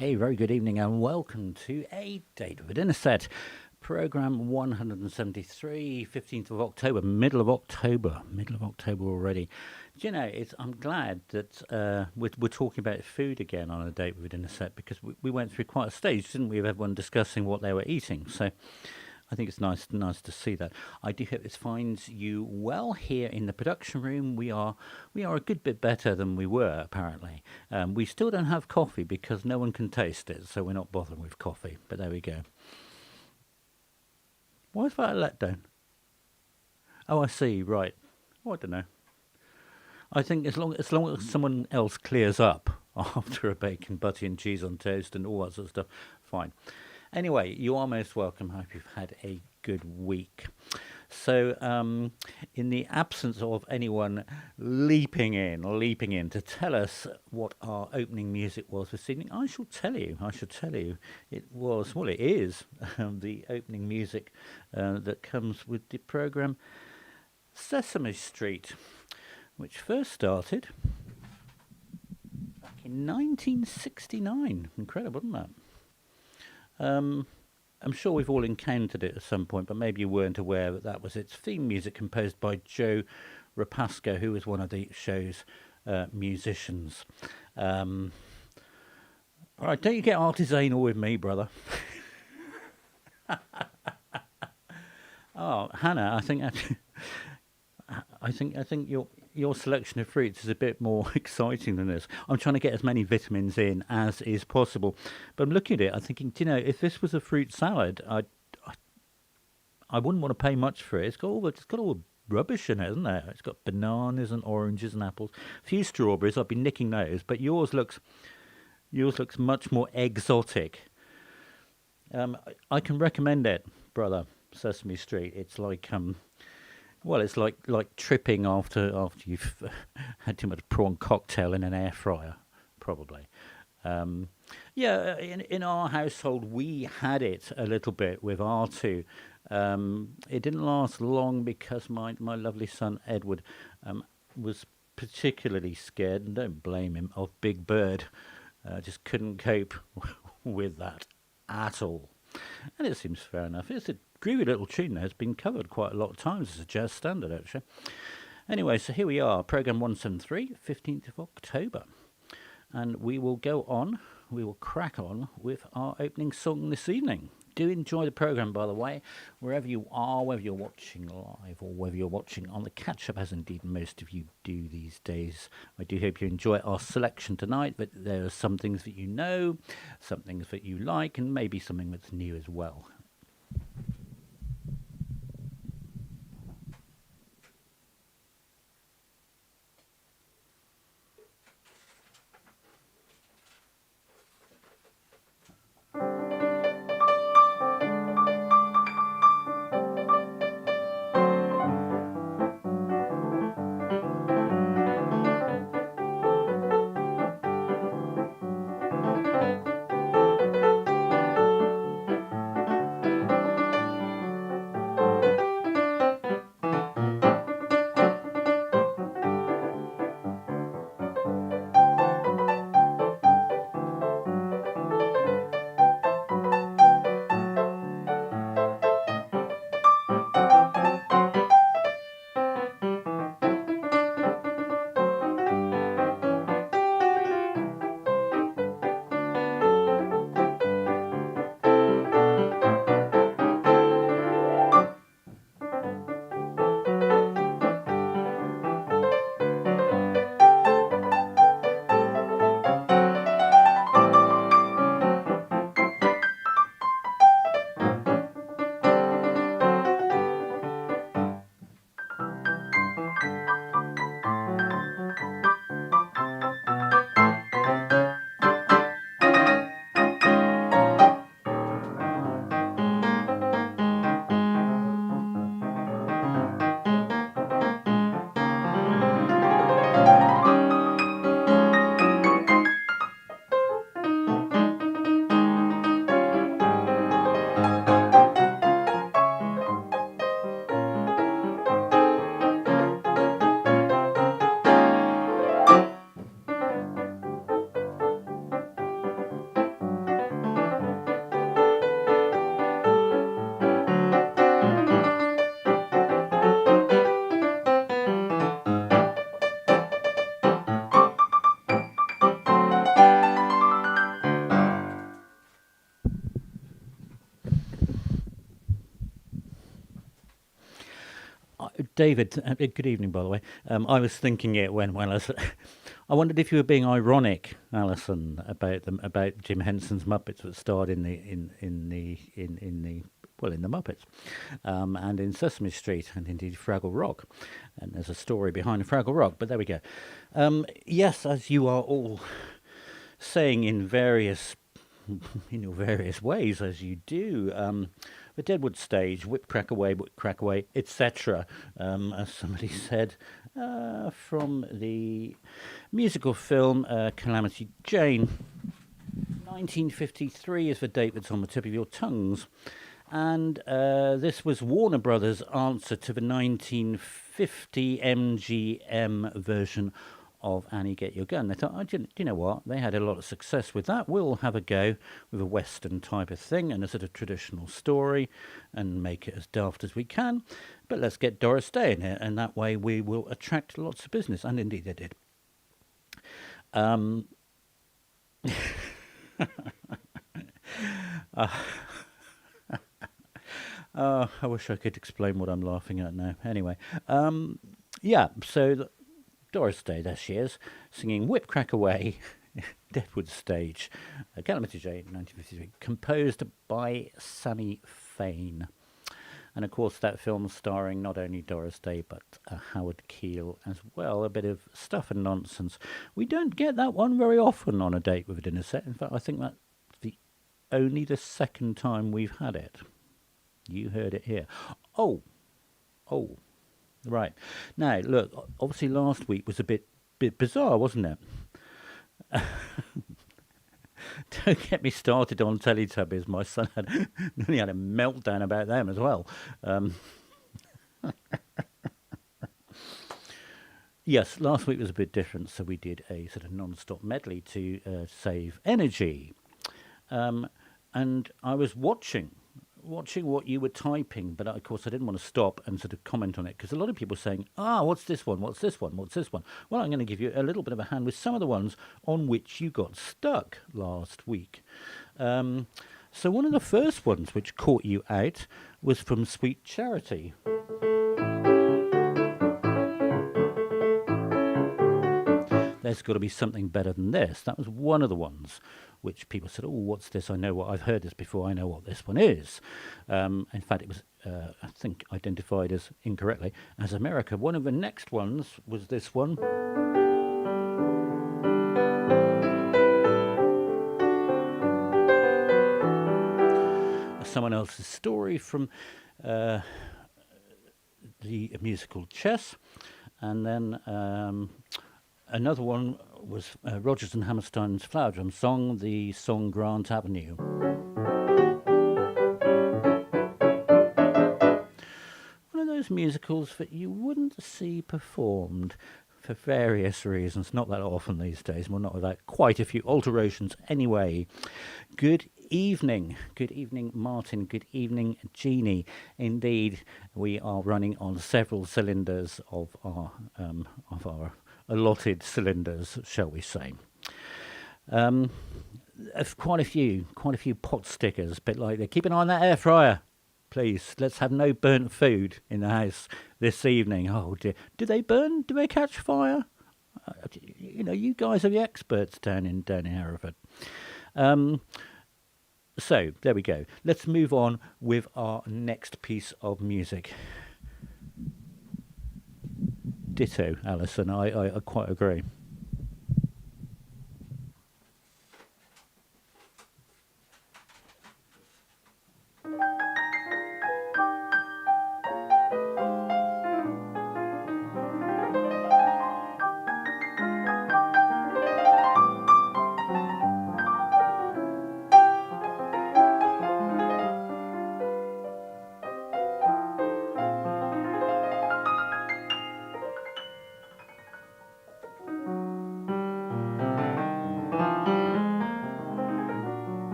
A very good evening and welcome to a date with Inner Set, program 173, 15th of October, middle of October already. Do you know, I'm glad that we're talking about food again on a date with Inner Set, because we went through quite a stage, didn't we, of everyone discussing what they were eating. So I think it's nice to see that. I do hope this finds you well here in the production room. We are a good bit better than we were, apparently. We still don't have coffee because no one can taste it, so we're not bothering with coffee. But there we go. Why is that a letdown? Oh, I see. Right. Oh, I don't know. I think as long as someone else clears up after a bacon, butter and cheese on toast and all that sort of stuff, fine. Anyway, you are most welcome. I hope you've had a good week. So, in the absence of anyone leaping in to tell us what our opening music was this evening, I shall tell you. It is the opening music that comes with the programme Sesame Street, which first started back in 1969. Incredible, isn't that? I'm sure we've all encountered it at some point, but maybe you weren't aware that was its theme music, composed by Joe RAPASCO, who was one of the show's musicians. All right, don't you get artisanal with me, brother. Oh, Hannah, I think your selection of fruits is a bit more exciting than this. I'm trying to get as many vitamins in as is possible, but I'm looking at it. I'm thinking, do you know, if this was a fruit salad, I wouldn't want to pay much for it. It's got all rubbish in it, isn't it? It's got bananas and oranges and apples, a few strawberries. I'd be nicking those, but yours looks much more exotic. I can recommend it, brother. Sesame Street. It's like it's like tripping after you've had too much prawn cocktail in an air fryer, probably. Yeah, in our household we had it a little bit with R2. It didn't last long because my lovely son Edward was particularly scared, and don't blame him, of Big Bird. Just couldn't cope with that at all. And it seems fair enough. It's a groovy little tune that has been covered quite a lot of times as a jazz standard, actually. Anyway, so here we are, program 173, 15th of October. And we will crack on with our opening song this evening. Do enjoy the program, by the way, wherever you are, whether you're watching live or whether you're watching on the catch-up, as indeed most of you do these days. I do hope you enjoy our selection tonight, but there are some things that you know, some things that you like, and maybe something that's new as well. David, good evening, by the way. I was thinking it when I was. I wondered if you were being ironic, Alison, about Jim Henson's Muppets that starred in the Muppets, and in Sesame Street, and indeed Fraggle Rock. And there's a story behind Fraggle Rock, but there we go. Yes, as you are all saying in various ways, as you do. The Deadwood stage, whip crack away, etc. As somebody said, from the musical film Calamity Jane. 1953 is the date that's on the tip of your tongues. And this was Warner Brothers' answer to the 1950 MGM version of Annie Get Your Gun. They thought, oh, do you know what? They had a lot of success with that. We'll have a go with a Western type of thing and a sort of traditional story and make it as daft as we can. But let's get Doris Day in it, and that way we will attract lots of business. And indeed they did. I wish I could explain what I'm laughing at now. Anyway, so Doris Day, there she is, singing Whip Crack Away, Deadwood stage, Calamity Jane, 1953, composed by Sammy Fain. And of course that film starring not only Doris Day but Howard Keel as well, a bit of stuff and nonsense. We don't get that one very often on A Date with a Dinner Set. In fact, I think that's only the second time we've had it. You heard it here. Oh, right. Now, look, obviously last week was a bit bizarre, wasn't it? Don't get me started on Teletubbies. My son nearly had a meltdown about them as well. Yes, last week was a bit different, so we did a sort of non-stop medley to save energy. And I was watching what you were typing, but of course I didn't want to stop and sort of comment on it, because a lot of people were saying, what's this one? Well, I'm going to give you a little bit of a hand with some of the ones on which you got stuck last week. So one of the first ones which caught you out was from Sweet Charity. There's got to be something better than this. That was one of the ones which people said, what's this? I've heard this before, I know what this one is. In fact, it was, I think, identified as incorrectly as America. One of the next ones was this one. Someone else's story from the musical Chess. And then another one was Rodgers and Hammerstein's Flower Drum Song, the song Grant Avenue. One of those musicals that you wouldn't see performed for various reasons, not that often these days, well, not without quite a few alterations anyway. Good evening, Martin, good evening, Jeannie. Indeed, we are running on several cylinders of our allotted cylinders, shall we say. Quite a few pot stickers, but like they keep an eye on that air fryer, please. Let's have no burnt food in the house this evening. Oh dear, do they burn? Do they catch fire? You guys are the experts down in Hereford. So there we go. Let's move on with our next piece of music. Ditto, Alison. I quite agree.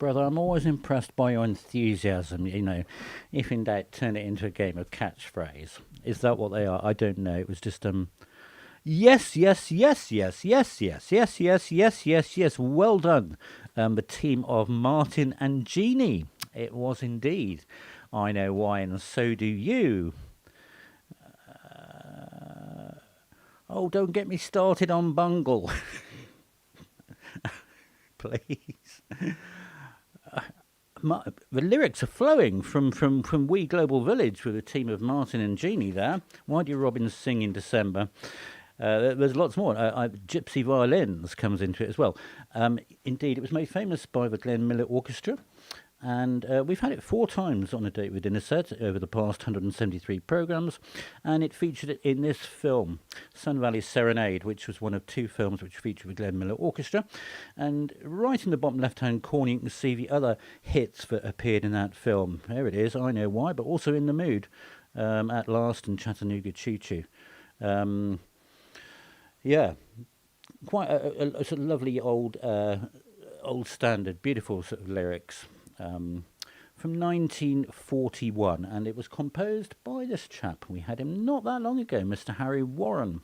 Brother, I'm always impressed by your enthusiasm. If in doubt, turn it into a game of catchphrase. Is that what they are? I don't know. It was just yes, yes, yes, yes, yes, yes, yes, yes, yes, yes, yes. Well done, the team of Martin and Jeannie. It was indeed. I know why, and so do you. Oh, don't get me started on Bungle, please. The lyrics are flowing from We Global Village with a team of Martin and Jeannie there. Why do robins sing in December? There's lots more. Gypsy Violins comes into it as well. Indeed, it was made famous by the Glenn Miller Orchestra. And we've had it 4 times on A Date with Dinner Set over the past 173 programmes. And it featured it in this film, Sun Valley Serenade, which was one of 2 films which featured the Glenn Miller Orchestra. And right in the bottom left-hand corner, you can see the other hits that appeared in that film. There it is, I Know Why, but also In the Mood, At Last, and Chattanooga Choo Choo. Yeah, quite a sort of lovely old standard, beautiful sort of lyrics. From 1941, and it was composed by this chap. We had him not that long ago, Mr. Harry Warren.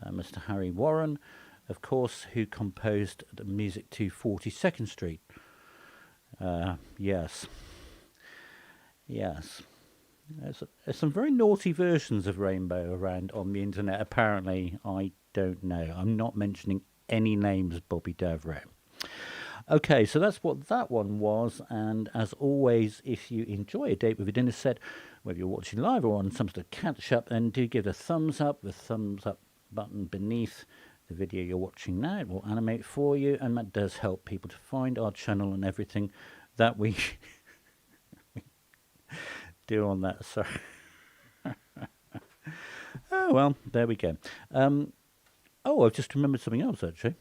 Mr. Harry Warren, of course, who composed the music to 42nd Street. Yes. There's some very naughty versions of Rainbow around on the internet, apparently. I don't know. I'm not mentioning any names, Bobby Davro. Okay, so that's what that one was, and as always, if you enjoy A Date with a Dinner Set, whether you're watching live or on some sort of catch-up, then do give a thumbs up, the thumbs up button beneath the video you're watching now. It will animate for you, and that does help people to find our channel and everything that we do on that. Sorry. Oh, well, there we go. I've just remembered something else, actually.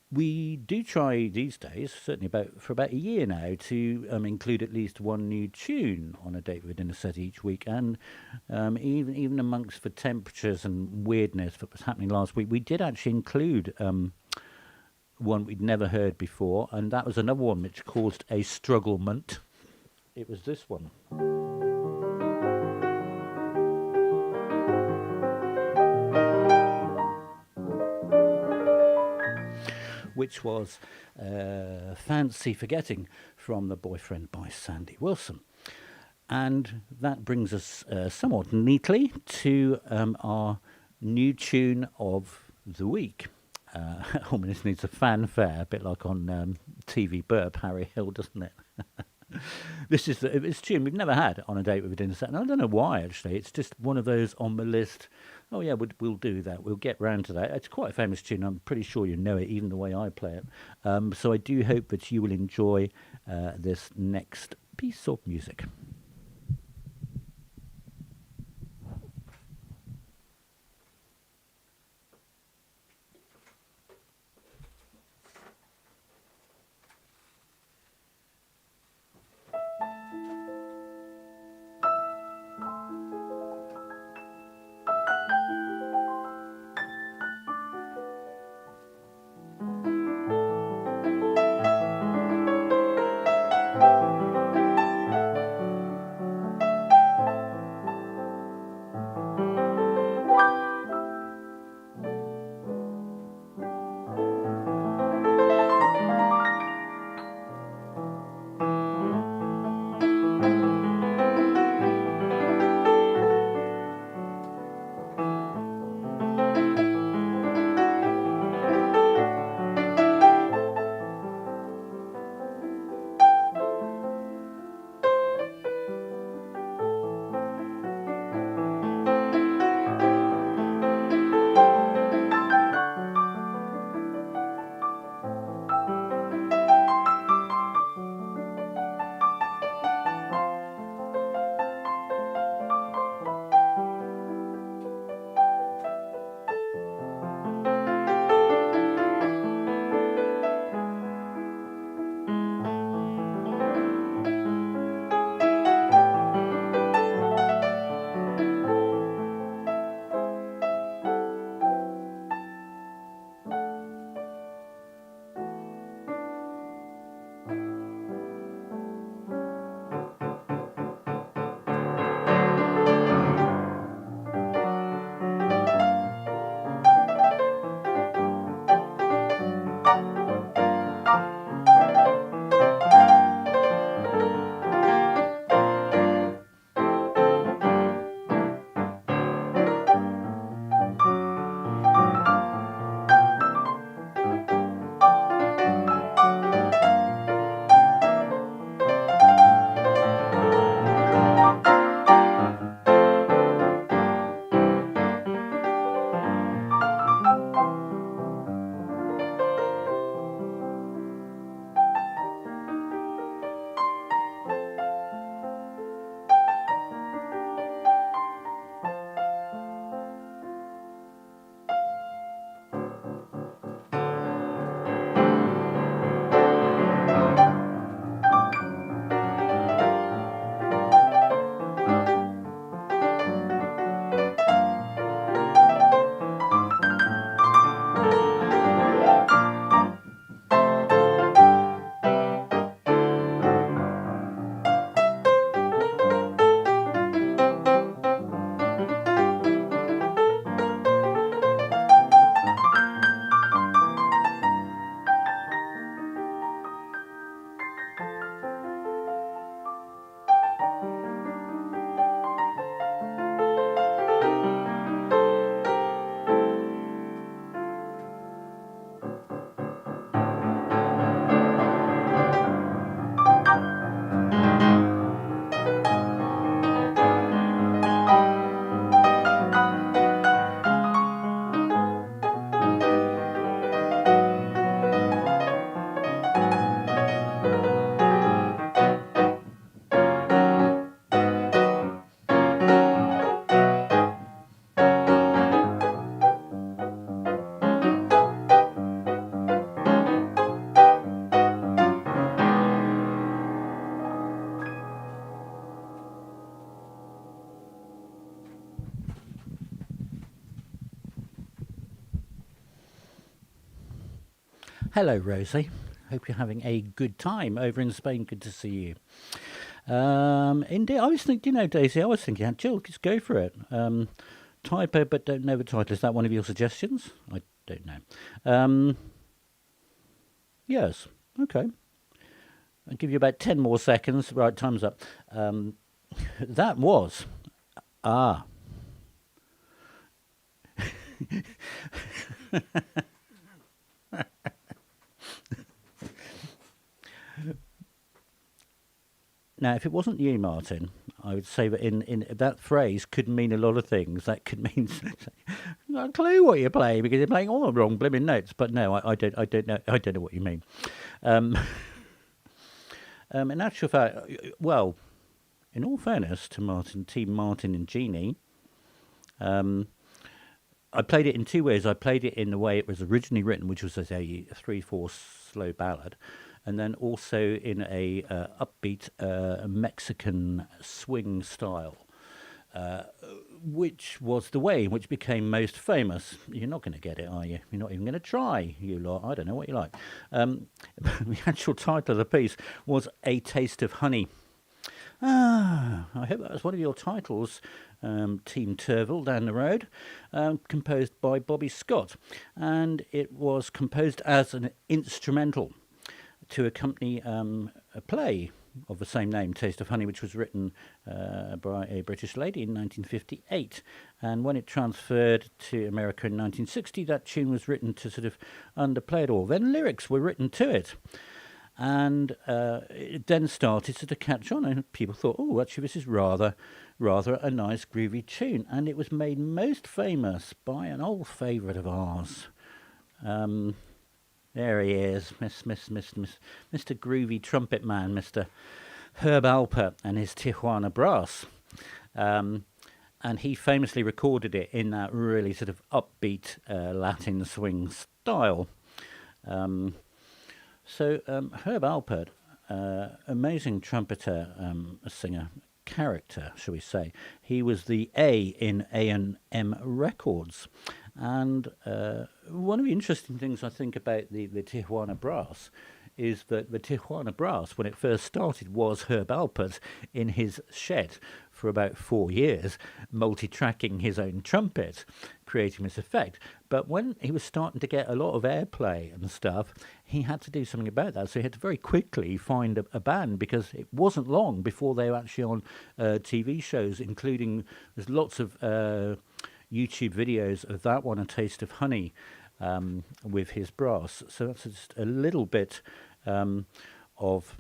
We do try these days, certainly for about a year now, to include at least one new tune on A Date with a Dinner Set each week. And even amongst the temperatures and weirdness that was happening last week, we did actually include one we'd never heard before, and that was another one which caused a strugglement. It was this one. Which was Fancy Forgetting from The Boyfriend by Sandy Wilson. And that brings us somewhat neatly to our new tune of the week. Almost needs a fanfare, a bit like on TV Burp, Harry Hill, doesn't it? This is it's a tune we've never had on A Date with a Dinner Set, and I don't know why, actually. It's just one of those on the list. Oh yeah, we'll do that. We'll get round to that. It's quite a famous tune. I'm pretty sure you know it, even the way I play it. So I do hope that you will enjoy this next piece of music. Hello, Rosie. Hope you're having a good time over in Spain. Good to see you. Indeed, I was thinking, Daisy, I was thinking, Jill, just go for it. Typo, but don't know the title. Is that one of your suggestions? I don't know. Yes. Okay. I'll give you about 10 more seconds. Right, time's up. That was... Ah. Now, if it wasn't you, Martin, I would say that in that phrase could mean a lot of things. That could mean not a clue what you're playing because you're playing all the wrong blimmin' notes. But no, I don't know. I don't know what you mean. In actual fact, well, in all fairness to Team Martin and Jeannie, I played it in two ways. I played it in the way it was originally written, which was as a 3/4 slow ballad, and then also in a upbeat Mexican swing style, which was the way in which became most famous. You're not going to get it, are you? You're not even going to try, you lot. I don't know what you like. The actual title of the piece was A Taste of Honey. I hope that was one of your titles, Team Turville down the road, composed by Bobby Scott. And it was composed as an instrumental to accompany a play of the same name, Taste of Honey, which was written by a British lady in 1958. And when it transferred to America in 1960, that tune was written to sort of underplay it all. Then lyrics were written to it. And it then started to catch on, and people thought, oh, actually, this is rather a nice, groovy tune. And it was made most famous by an old favourite of ours. There he is, Mr. Groovy Trumpet Man, Mr. Herb Alpert and his Tijuana Brass. And he famously recorded it in that really sort of upbeat Latin swing style. So Herb Alpert, amazing trumpeter, singer, character, shall we say. He was the A in A&M Records. And one of the interesting things I think about the Tijuana Brass is that the Tijuana Brass, when it first started, was Herb Alpert in his shed for about 4 years, multi-tracking his own trumpet, creating this effect. But when he was starting to get a lot of airplay and stuff, he had to do something about that. So he had to very quickly find a band, because it wasn't long before they were actually on TV shows, including, there's lots of YouTube videos of that one, A Taste of Honey, with his brass. So that's just a little bit of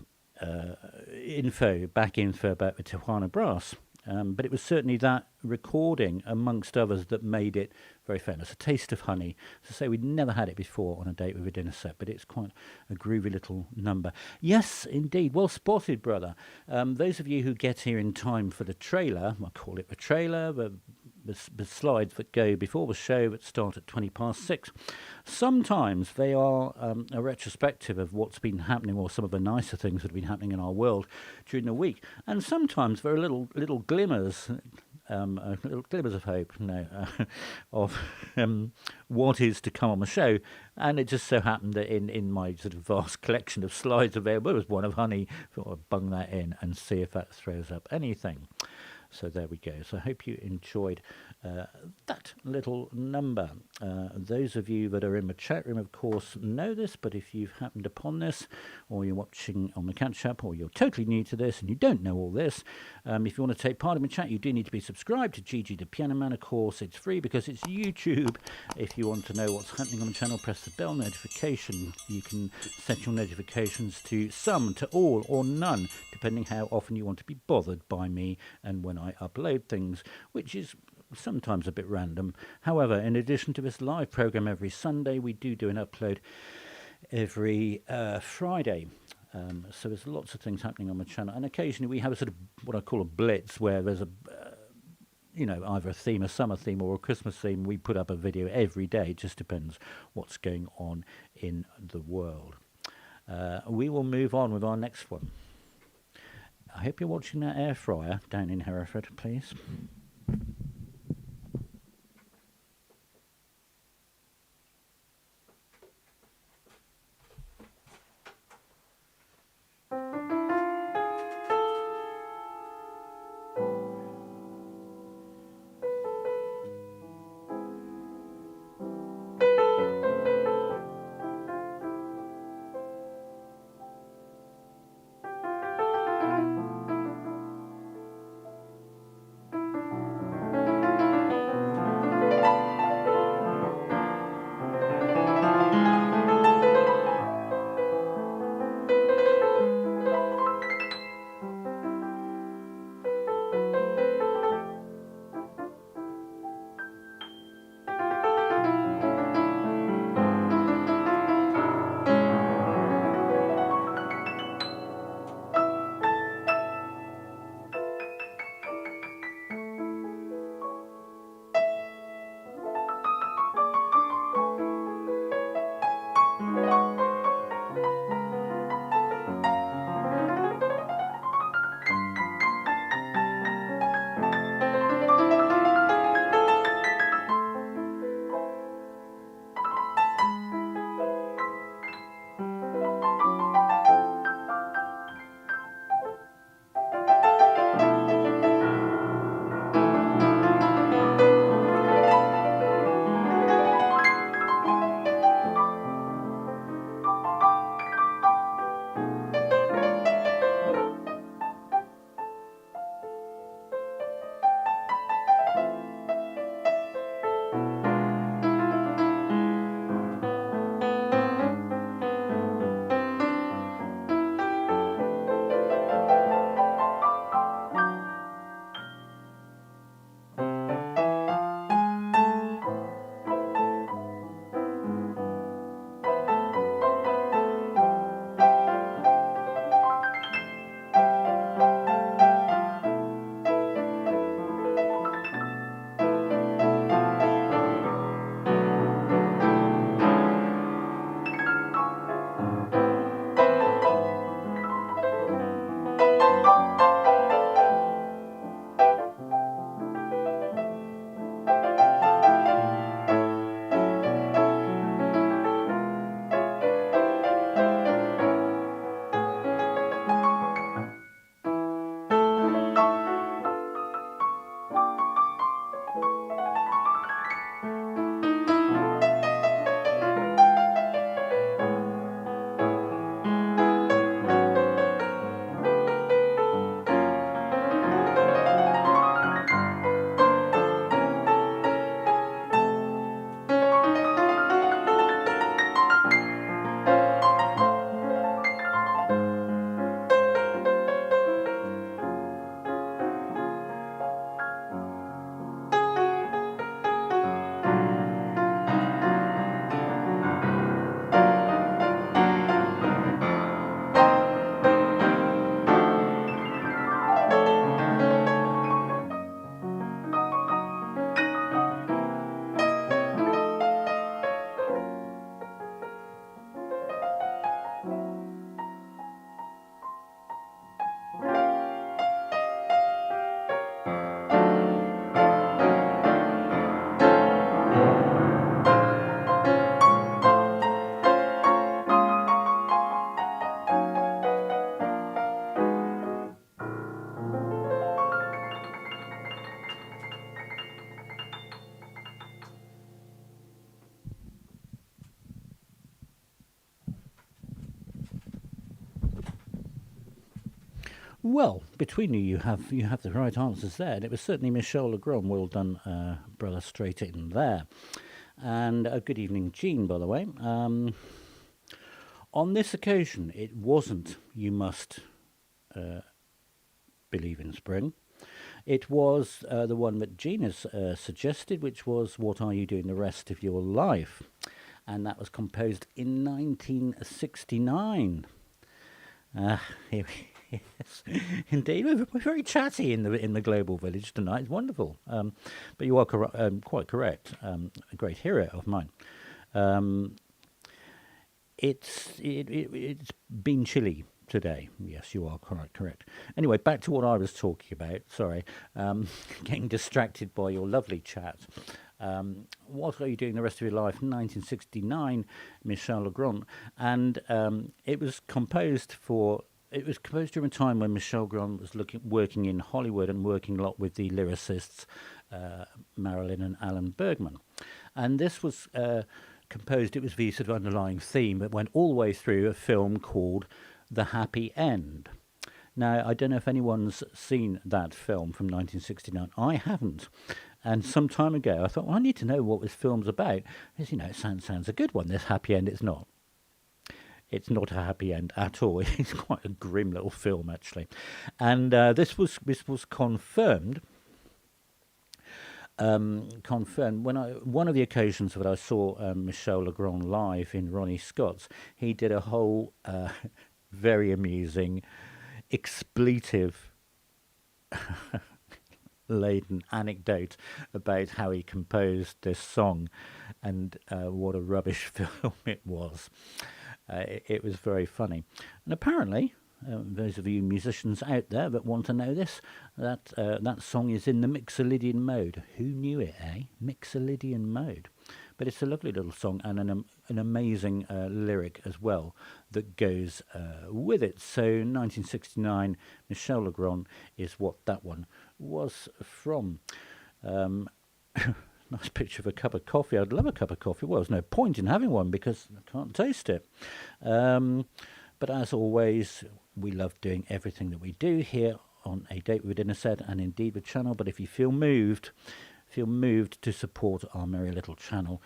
info about the Tijuana Brass. But it was certainly that recording, amongst others, that made it very famous. A Taste of Honey. As I say, we'd never had it before on A Date with a Dinner Set, but it's quite a groovy little number. Yes, indeed. Well spotted, brother. Those of you who get here in time for the trailer, I call it the trailer, the slides that go before the show that start at 6:20. Sometimes they are a retrospective of what's been happening, or some of the nicer things that have been happening in our world during the week. And sometimes there are little glimmers, little glimmers of hope, of what is to come on the show. And it just so happened that in my sort of vast collection of slides available, there was one of honey. Thought I'd bung that in and see if that throws up anything. So there we go. So I hope you enjoyed that little number. Those of you that are in the chat room, of course, know this, but if you've happened upon this, or you're watching on the catch-up, or you're totally new to this and you don't know all this, if you want to take part in the chat, you do need to be subscribed to Gigi the Piano Man. Of course, it's free because it's YouTube. If you want to know what's happening on the channel, press the bell notification. You can set your notifications to some, to all, or none, depending how often you want to be bothered by me and when I upload things, which is sometimes a bit random. However, in addition to this live program every Sunday, we do an upload every Friday. So there's lots of things happening on the channel, and occasionally we have a sort of what I call a blitz, where there's a either a theme, a summer theme, or a Christmas theme. We put up a video every day. It just depends what's going on in the world. We will move on with our next one. I hope you're watching that air fryer down in Hereford, please. Well, between you, you have the right answers there. And it was certainly Michel Legrand. Well done, brother, straight in there. And good evening, Jean, by the way. On this occasion, it wasn't "You Must Believe in Spring." It was the one that Jean has suggested, which was "What Are You Doing the Rest of Your Life?" And that was composed in 1969. Yes, indeed. We're very chatty in the global village tonight. It's wonderful. But you are quite correct. A great hero of mine. It's been chilly today. Yes, you are correct. Anyway, back to what I was talking about. Sorry, getting distracted by your lovely chat. What Are You Doing the Rest of Your Life? 1969, Michel Legrand, and it was composed during a time when Michel Legrand was working in Hollywood and working a lot with the lyricists Marilyn and Alan Bergman. And this was composed, it was the sort of underlying theme that went all the way through a film called The Happy End. Now, I don't know if anyone's seen that film from 1969. I haven't. And some time ago, I thought, well, I need to know what this film's about. Because, it sounds a good one. This Happy End, it's not. It's not a happy end at all. It's quite a grim little film, actually. And this was confirmed. Confirmed when one of the occasions that I saw Michel Legrand live in Ronnie Scott's, he did a whole very amusing, expletive laden anecdote about how he composed this song and what a rubbish film it was. It was very funny. And apparently, those of you musicians out there that want to know this, that song is in the Mixolydian mode. Who knew it, eh? Mixolydian mode. But it's a lovely little song and an amazing lyric as well that goes with it. So 1969, Michel Legrand is what that one was from. Nice picture of a cup of coffee. I'd love a cup of coffee. Well, there's no point in having one because I can't taste it. But as always, we love doing everything that we do here on A Date with Dinnerset and indeed the channel. But if you feel moved to support our merry little channel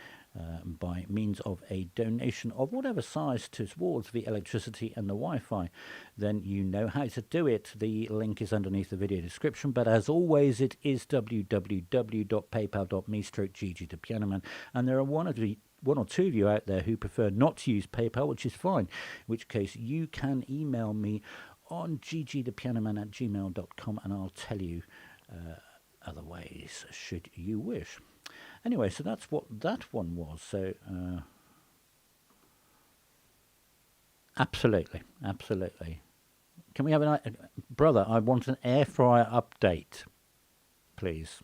by means of a donation of whatever size towards the electricity and the Wi-Fi, then you know how to do it. The link is underneath the video description, but as always, it is www.paypal.me/GG the Pianoman, and there are one or two of you out there who prefer not to use PayPal, which is fine, in which case you can email me on ggthepianoman@gmail.com and I'll tell you other ways should you wish. Anyway, so that's what that one was. So absolutely. Can we have brother? I want an air fryer update, please.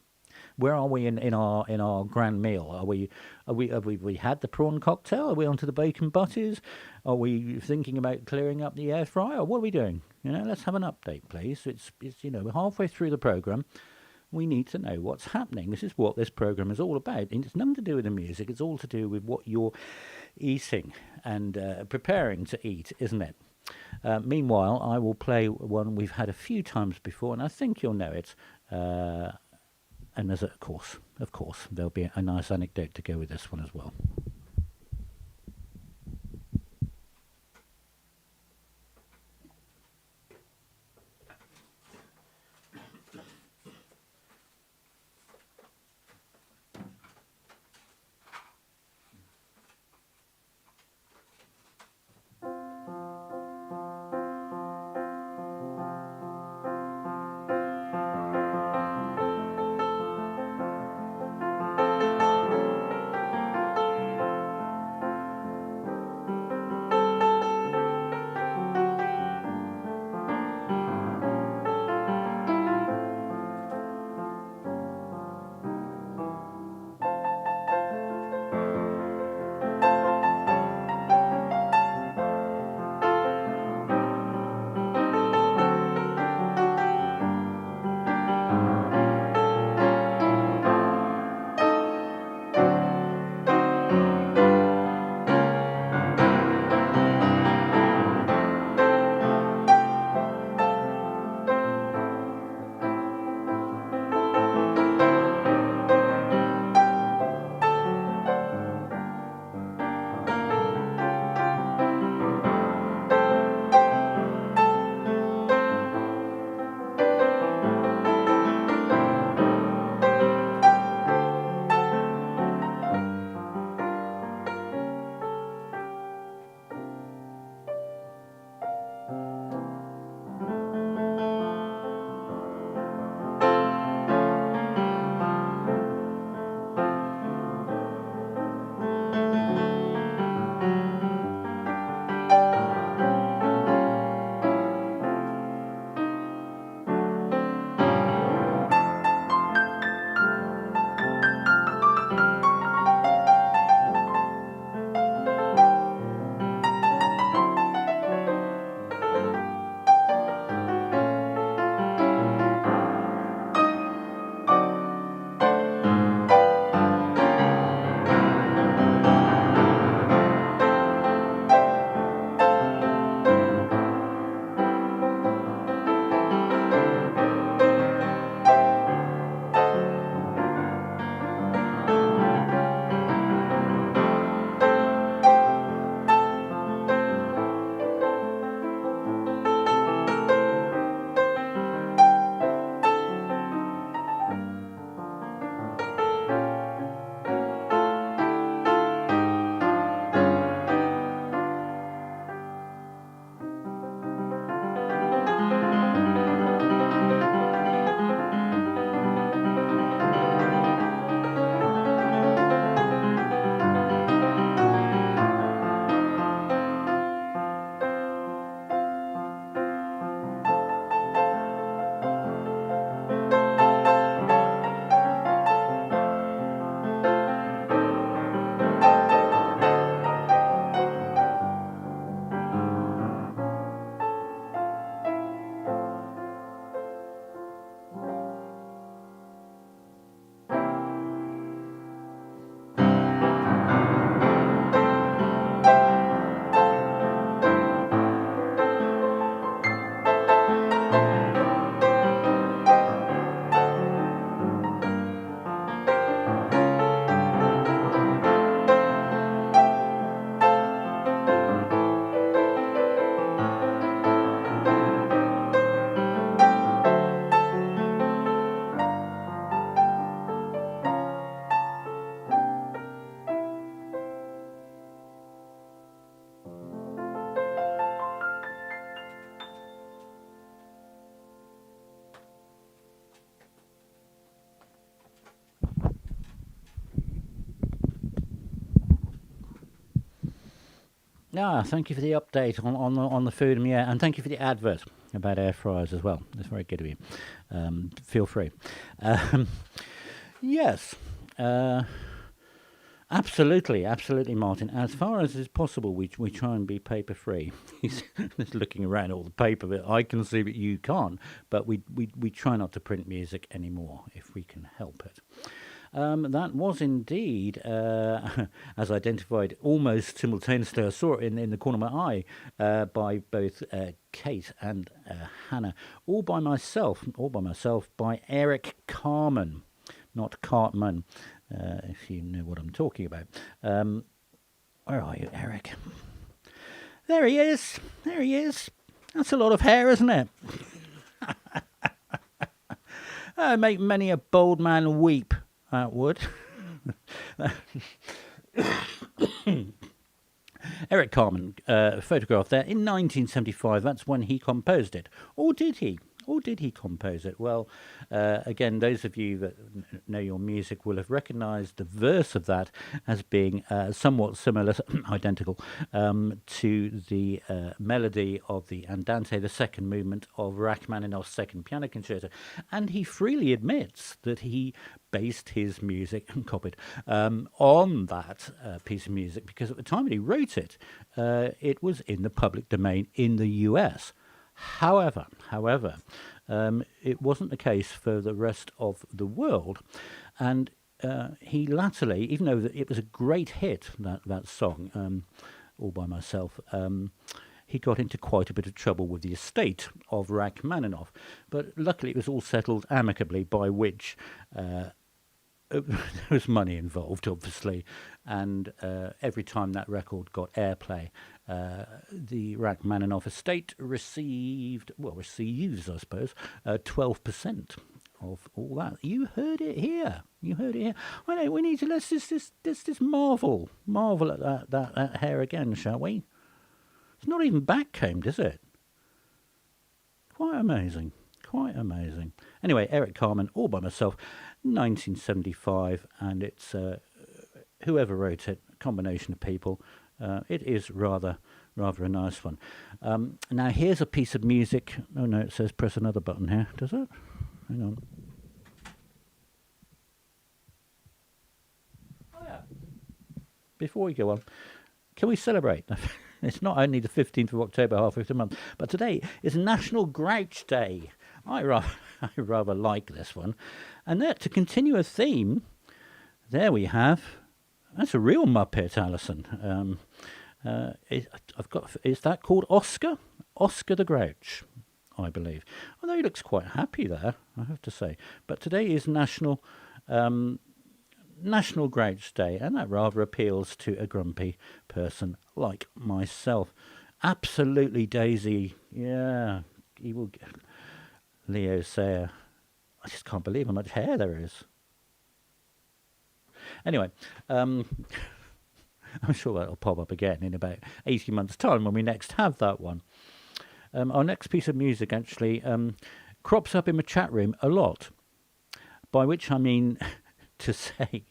Where are we in our grand meal? Have we had the prawn cocktail? Are we onto the bacon butties? Are we thinking about clearing up the air fryer? What are we doing? Let's have an update, please. It's we're halfway through the program. We need to know what's happening. This is what this program is all about. And it's nothing to do with the music. It's all to do with what you're eating and preparing to eat, isn't it? Meanwhile, I will play one we've had a few times before, and I think you'll know it. And there's, of course, there'll be a nice anecdote to go with this one as well. Yeah, thank you for the update on the food, and yeah, and thank you for the advert about air fryers as well. It's very good of you. Feel free. Yes. Absolutely, absolutely, Martin. As far as is possible, we try and be paper free. He's just looking around all the paper that I can see, but you can't. But we try not to print music anymore if we can help it. That was indeed, as identified almost simultaneously, I saw it in the corner of my eye, by both Kate and Hannah, all by myself, by Eric Carmen, not Cartman, if you know what I'm talking about. Where are you, Eric? There he is. There he is. That's a lot of hair, isn't it? Make many a bold man weep, that would. Eric Carmen, photograph there in 1975. That's when he composed it. Or did he? Or did he compose it? Well, again, those of you that know your music will have recognised the verse of that as being somewhat similar, identical, to the melody of the Andante, the second movement of Rachmaninoff's Second Piano Concerto. And he freely admits that he based his music, copied, on that piece of music, because at the time that he wrote it, it was in the public domain in the US. However, it wasn't the case for the rest of the world, and he latterly, even though it was a great hit, that song, All By Myself, he got into quite a bit of trouble with the estate of Rachmaninoff, but luckily it was all settled amicably, by which there was money involved, obviously, and every time that record got airplay, the Rachmaninoff estate receives, I suppose, 12% of all that. You heard it here. I know, we need to, let's just marvel at that hair again, shall we? It's not even backcombed, is it? Quite amazing. Anyway, Eric Carmen, All By Myself, 1975, and it's whoever wrote it, a combination of people. It is rather a nice one. Now here's a piece of music. Oh no, it says press another button here. Does it? Hang on. Oh yeah. Before we go on, can we celebrate? It's not only the 15th of October, halfway through the month, but today is National Grouch Day. I rather like this one. And there, to continue a theme, there we have, that's a real Muppet, Alison. Is that called Oscar? Oscar the Grouch, I believe. Although he looks quite happy there, I have to say. But today is National Grouch Day, and that rather appeals to a grumpy person like myself. Absolutely, Daisy. Yeah, he will. Leo Sayer. I just can't believe how much hair there is. Anyway, I'm sure that'll pop up again in about 18 months' time when we next have that one. Our next piece of music actually crops up in the chat room a lot, by which I mean to say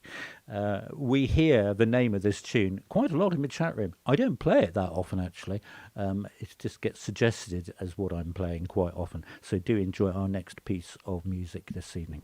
we hear the name of this tune quite a lot in the chat room. I don't play it that often, actually. It just gets suggested as what I'm playing quite often. So do enjoy our next piece of music this evening.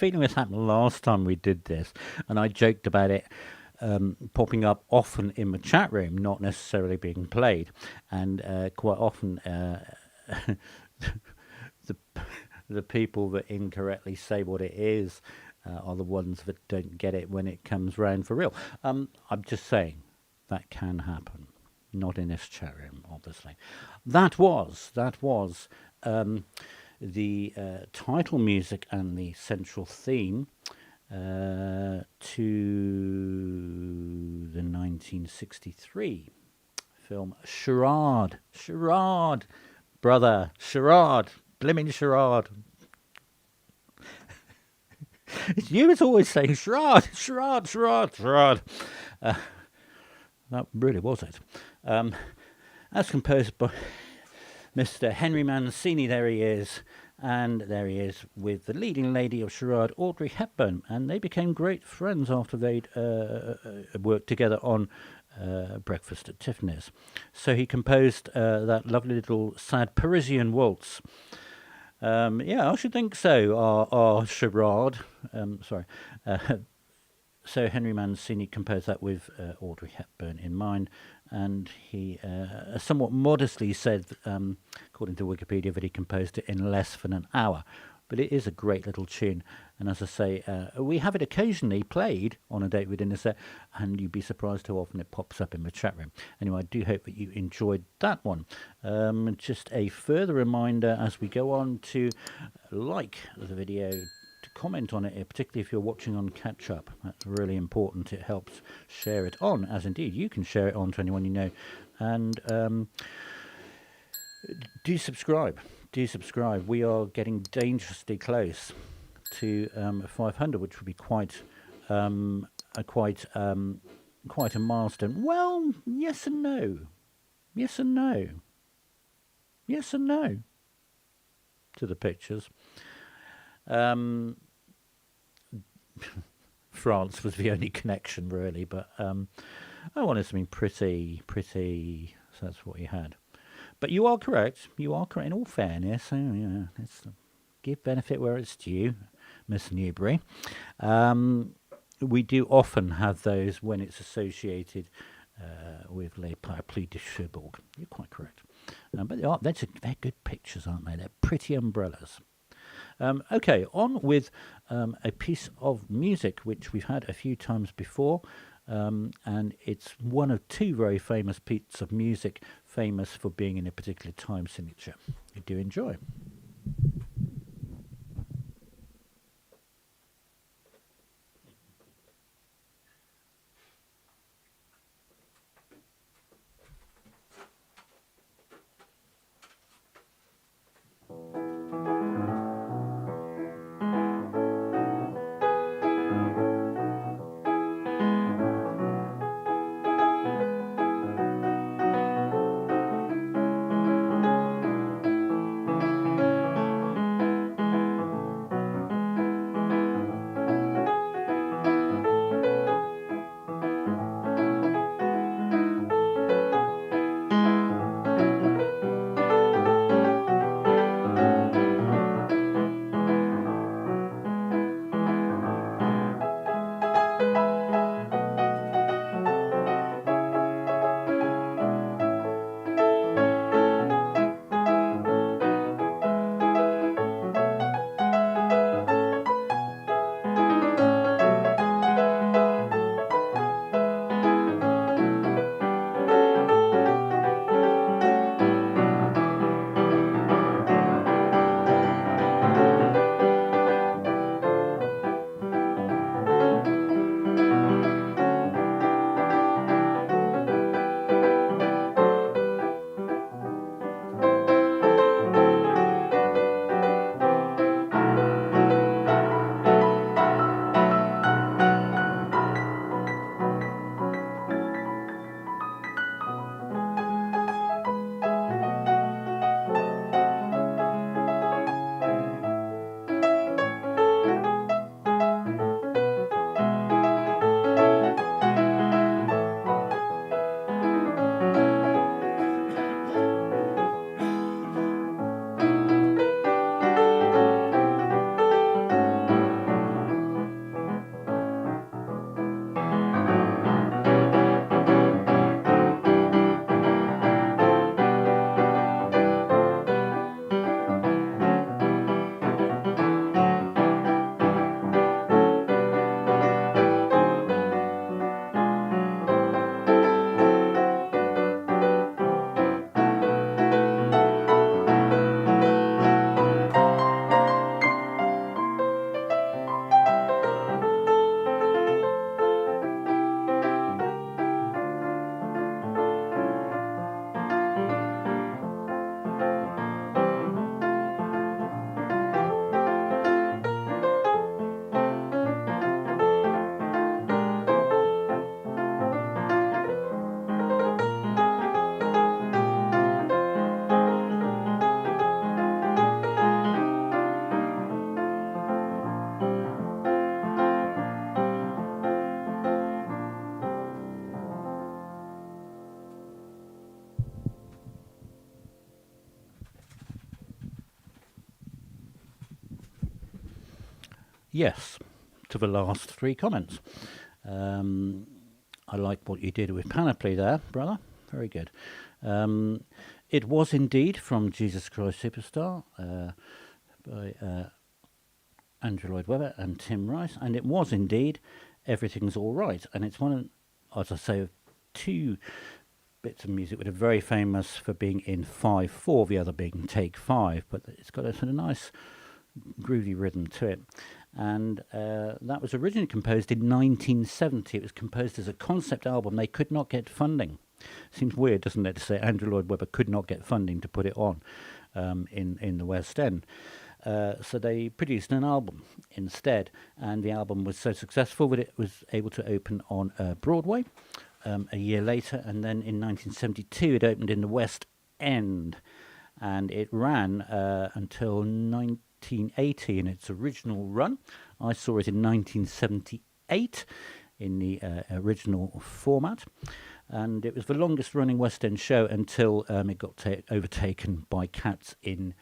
feeling this happened last time we did this, and I joked about it popping up often in the chat room, not necessarily being played, and quite often the the people that incorrectly say what it is are the ones that don't get it when it comes round for real. I'm just saying that can happen. Not in this chat room, obviously. That was the title music and the central theme to the 1963 film Charade. Charade, brother, Charade, blimmin' Charade. It's you that's always saying Charade, Charade, Charade, Charade. That really was it. As composed by Mr. Henry Mancini, there he is. And there he is with the leading lady of Charade, Audrey Hepburn. And they became great friends after they'd worked together on Breakfast at Tiffany's. So he composed that lovely little sad Parisian waltz. Yeah, I should think so. Our Charade. So Henry Mancini composed that with Audrey Hepburn in mind, and he somewhat modestly said, according to Wikipedia, that he composed it in less than an hour. But it is a great little tune, and as I say, we have it occasionally played on A Date with Dinner Set, and you'd be surprised how often it pops up in the chat room. Anyway, I do hope that you enjoyed that one. Just a further reminder as we go on to like the video, to comment on it, particularly if you're watching on catch up. That's really important. It helps share it on, as indeed you can share it on to anyone you know. And do subscribe. Do subscribe. We are getting dangerously close to 500, which would be quite a milestone. Well, yes and no. Yes and no. Yes and no to the pictures. France was the only connection, really, but I wanted something pretty, so that's what you had. But you are correct. You are correct in all fairness. So, yeah, let's give benefit where it's due, Miss Newbury. We do often have those when it's associated with Les Parapluies de Cherbourg. You're quite correct. But they're good pictures, aren't they? They're pretty umbrellas. Okay, on with a piece of music which we've had a few times before, and it's one of two very famous pieces of music famous for being in a particular time signature. You do enjoy. Yes, to the last three comments. Um, I like what you did with Panoply there, brother. Very good. It was indeed from Jesus Christ Superstar by Andrew Lloyd Webber and Tim Rice, and it was indeed Everything's All Right. And it's one, as I say, of two bits of music that are very famous for being in 5/4, the other being Take 5, but it's got a sort of nice groovy rhythm to it. And that was originally composed in 1970. It was composed as a concept album. They could not get funding. Seems weird, doesn't it, to say Andrew Lloyd Webber could not get funding to put it on in the West End. So they produced an album instead, and the album was so successful that it was able to open on Broadway a year later, and then in 1972 it opened in the West End, and it ran until 1980 in its original run. I saw it in 1978 in the original format, and it was the longest running West End show until it got overtaken by Cats in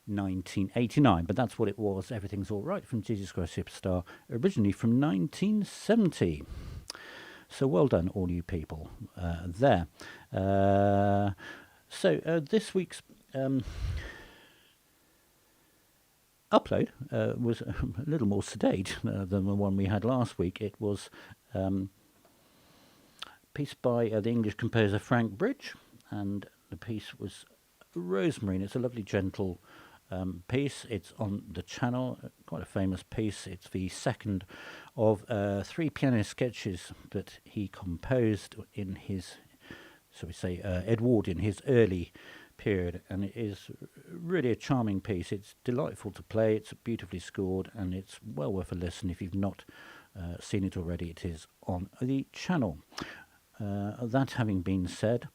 1989. But that's what it was. Everything's All Right from Jesus Christ Superstar, originally from 1970. So well done, all you people there. So this week's upload was a little more sedate than the one we had last week. It was a piece by the English composer Frank Bridge, and the piece was Rosemary, and it's a lovely gentle piece. It's on the channel, quite a famous piece. It's the second of three piano sketches that he composed in his, so we say, Edward in his early period, and it is really a charming piece. It's delightful to play, it's beautifully scored, and it's well worth a listen. If you've not seen it already, it is on the channel. That having been said,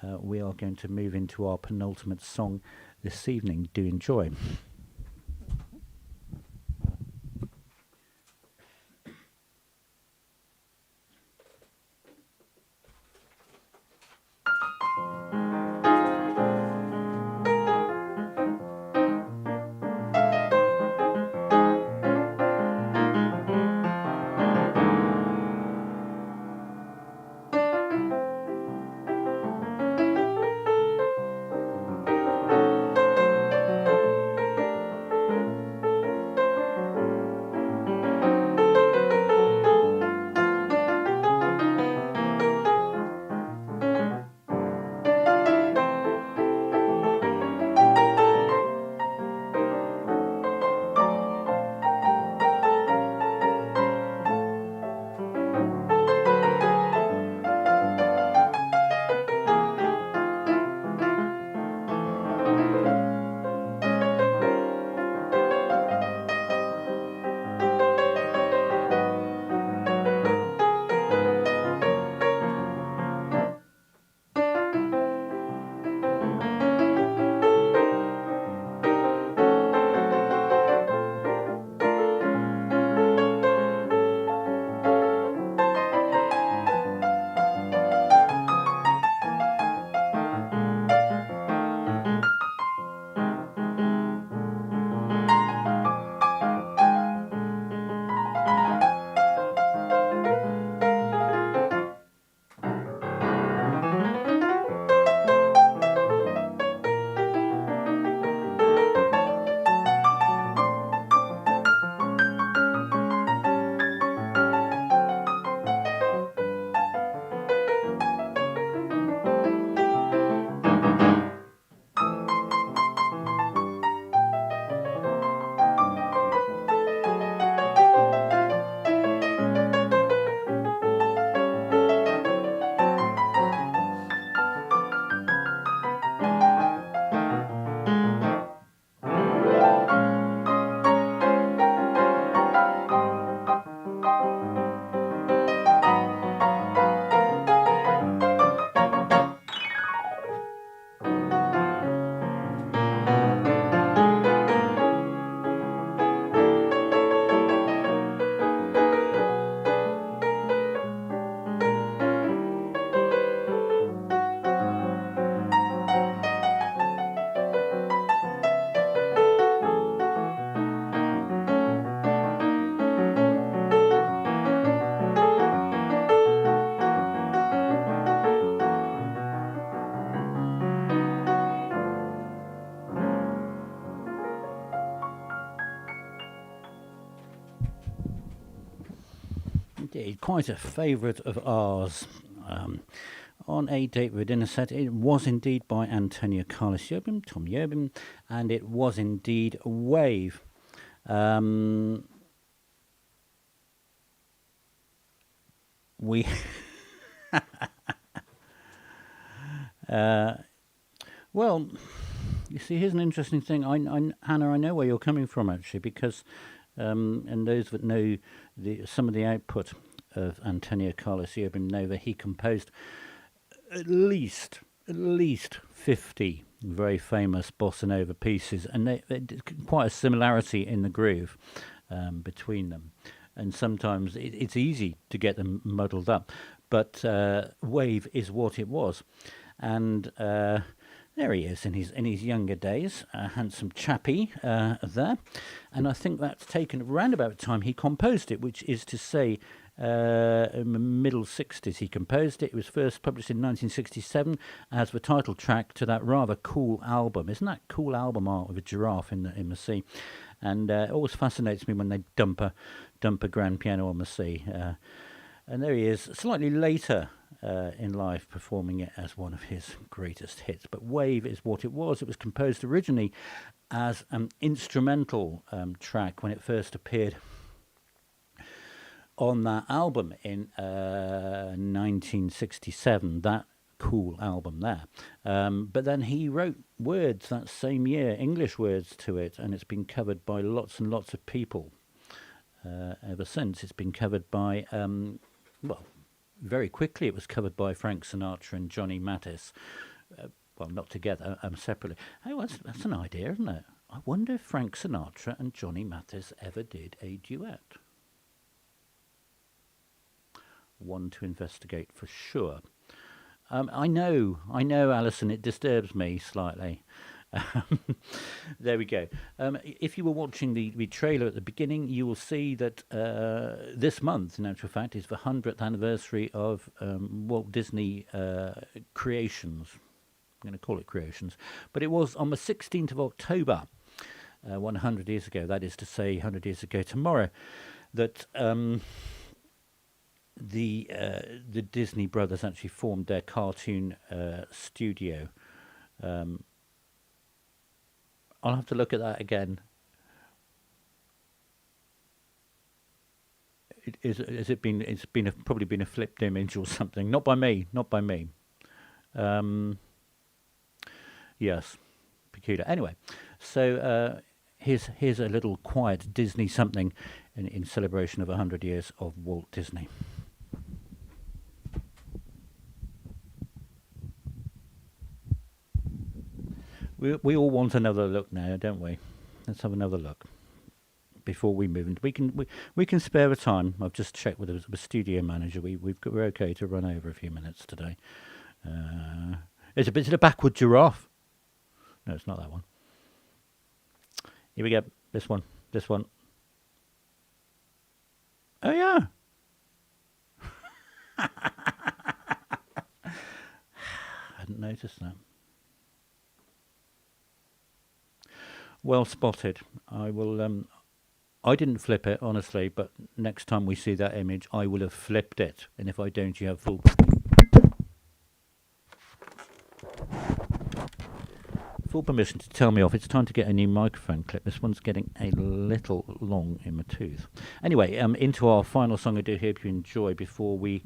we are going to move into our penultimate song this evening. Do enjoy. indeed. Quite a favourite of ours. On a date with a dinner set, it was indeed by Antonio Carlos Jobim, Tom Jobim, and it was indeed Wave. We well, you see, here's an interesting thing. Hannah, I know where you're coming from actually, because and those that know some of the output of Antonio Carlos Jobim know that he composed at least 50 very famous bossa nova pieces, and they quite a similarity in the groove between them. And sometimes it's easy to get them muddled up, but Wave is what it was. And there he is in his younger days, a handsome chappy there. And I think that's taken around about the time he composed it, which is to say in the middle 60s he composed it. It was first published in 1967 as the title track to that rather cool album. Isn't that cool album art with a giraffe in the sea? And it always fascinates me when they dump a grand piano on the sea. And there he is, slightly later in life, performing it as one of his greatest hits. But Wave is what it was. It was composed originally as an instrumental track when it first appeared on that album in 1967, that cool album there. But then he wrote words that same year, English words to it, and it's been covered by lots and lots of people ever since. It's been covered by, very quickly it was covered by Frank Sinatra and Johnny Mathis. Well, not together, separately. Hey, that's an idea, isn't it? I wonder if Frank Sinatra and Johnny Mathis ever did a duet. One to investigate for sure. I know, Alison, it disturbs me slightly. There we go. If you were watching the trailer at the beginning, you will see that this month, in actual fact, is the 100th anniversary of Walt Disney Creations. I'm going to call it Creations. But it was on the 16th of October, 100 years ago, that is to say 100 years ago tomorrow, that the Disney brothers actually formed their cartoon studio. I'll have to look at that again. Probably been a flipped image or something. Not by me. Yes, peculiar. Anyway, so here's a little quiet Disney something in celebration of 100 years of Walt Disney. We all want another look now, don't we? Let's have another look before we move. And we can spare the time. I've just checked with the studio manager. We're okay to run over a few minutes today. Is it a backward giraffe? No, it's not that one. Here we go. This one. Oh yeah. I hadn't noticed that. Well spotted. I will. I didn't flip it, honestly, but next time we see that image, I will have flipped it. And if I don't, you have full permission to tell me off. It's time to get a new microphone clip. This one's getting a little long in my tooth. Anyway, into our final song. I do hope you enjoy before we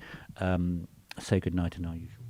say goodnight in our usual way.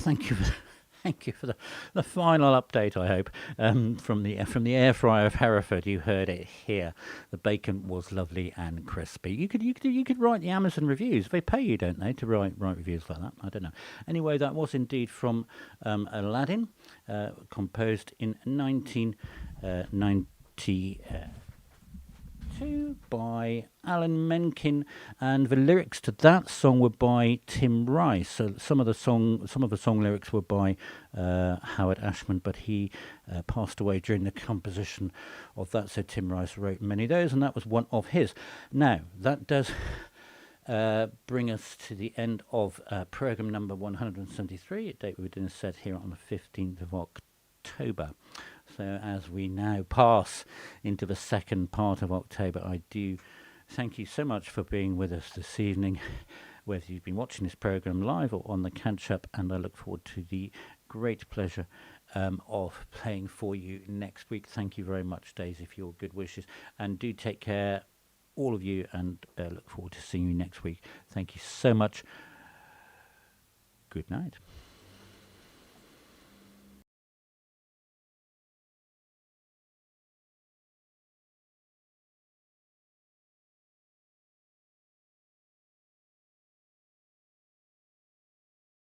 thank you. Thank you for the final update. I hope from the air fryer of Hereford. You heard it here. The bacon was lovely and crispy. You could write the Amazon reviews. They pay you, don't they, to write reviews like that? I don't know. Anyway, that was indeed from Aladdin, composed in 1992 by Alan Menken, and the lyrics to that song were by Tim Rice. So some of the song lyrics were by Howard Ashman, but he passed away during the composition of that. So Tim Rice wrote many of those, and that was one of his. Now that does bring us to the end of program number 173. A date we didn't set here on the 15th of October. So as we now pass into the second part of October, I do thank you so much for being with us this evening, whether you've been watching this program live or on the catch-up, and I look forward to the great pleasure of playing for you next week. Thank you very much, Daisy, for your good wishes, and do take care, all of you, and look forward to seeing you next week. Thank you so much. Good night.